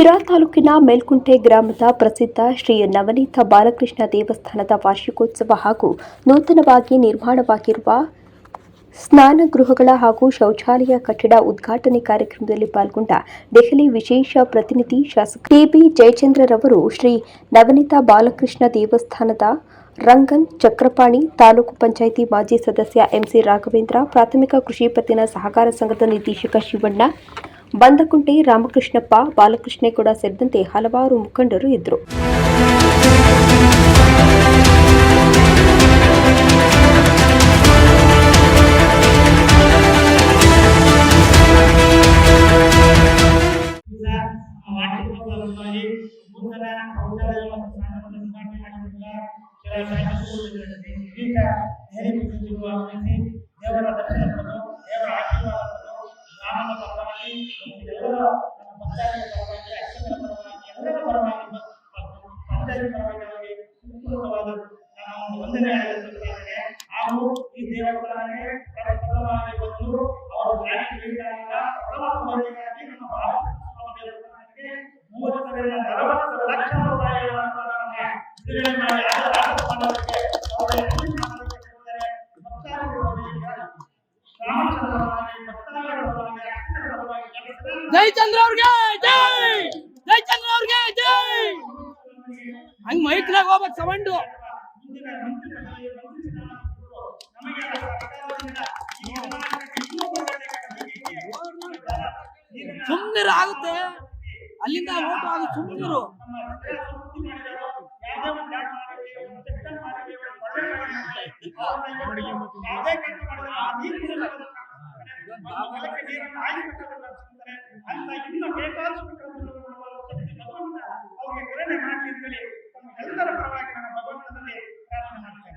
ಶಿರಾ ತಾಲೂಕಿನ ಮೇಲ್ಕುಂಟೆ ಗ್ರಾಮದ ಪ್ರಸಿದ್ಧ ಶ್ರೀ ನವನೀತ ಬಾಲಕೃಷ್ಣ ದೇವಸ್ಥಾನದ ವಾರ್ಷಿಕೋತ್ಸವ ಹಾಗೂ ನೂತನವಾಗಿ ನಿರ್ಮಾಣವಾಗಿರುವ ಸ್ನಾನಗೃಹಗಳ ಹಾಗೂ ಶೌಚಾಲಯ ಕಟ್ಟಡ ಉದ್ಘಾಟನೆ ಕಾರ್ಯಕ್ರಮದಲ್ಲಿ ಪಾಲ್ಗೊಂಡ ದೆಹಲಿ ವಿಶೇಷ ಪ್ರತಿನಿಧಿ ಶಾಸಕ ಟಿಬಿ ಜಯಚಂದ್ರರವರು ಶ್ರೀ ನವನೀತ ಬಾಲಕೃಷ್ಣ ದೇವಸ್ಥಾನದ ರಂಗನ್ ಚಕ್ರಪಾಣಿ, ತಾಲೂಕು ಪಂಚಾಯಿತಿ ಮಾಜಿ ಸದಸ್ಯ ಎಂಸಿ ರಾಘವೇಂದ್ರ, ಪ್ರಾಥಮಿಕ ಕೃಷಿ ಪತ್ತಿನ ಸಹಕಾರ ಸಂಘದ ನಿರ್ದೇಶಕ ಶಿವಣ್ಣ, ಬಂದಕುಂಟೆ ರಾಮಕೃಷ್ಣಪ್ಪ, ಬಾಲಕೃಷ್ಣೇಗೌಡ ಸೇರಿದಂತೆ ಹಲವಾರು ಮುಖಂಡರು ಇದ್ದರು. ಹಾಗೂ ಈ ದೇವಸ್ಥಾನಕ್ಕೆ ಪ್ರಪ್ರಥಮವಾಗಿ ಬಂದು ಅವರು ಜಾತಿ ನೀಡಿದಾಗ ಪ್ರಥಮವಾಗಿ ನಮ್ಮ ಭಾರತ ದೇವಸ್ಥಾನಕ್ಕೆ 30 ರಿಂದ 40 ಲಕ್ಷ ರೂಪಾಯಿಗಳನ್ನು ಬಿಡುಗಡೆ ಮಾಡಿ ರಾಷ್ಟ್ರಕ್ಕೆ ಜಯಚಂದ್ರ ಅವ್ರಿಗೆ ಜೈ, ಜಯಚಂದ್ರ ಅವ್ರಿಗೆ ಜೈ. ಹಂಗ್ ಮೈಕ್ನಾಗ ಹೋಗ್ಬೇಕು ಸೌಂಡು. ಸುಮ್ಮನಿರು ಆಗುತ್ತೆ, ಅಲ್ಲಿಂದ ಓಟು ಆಗ ಸುಮ್ಮನಿರು. ಅಂತ ಇನ್ನು ಬೇಕಾದಷ್ಟು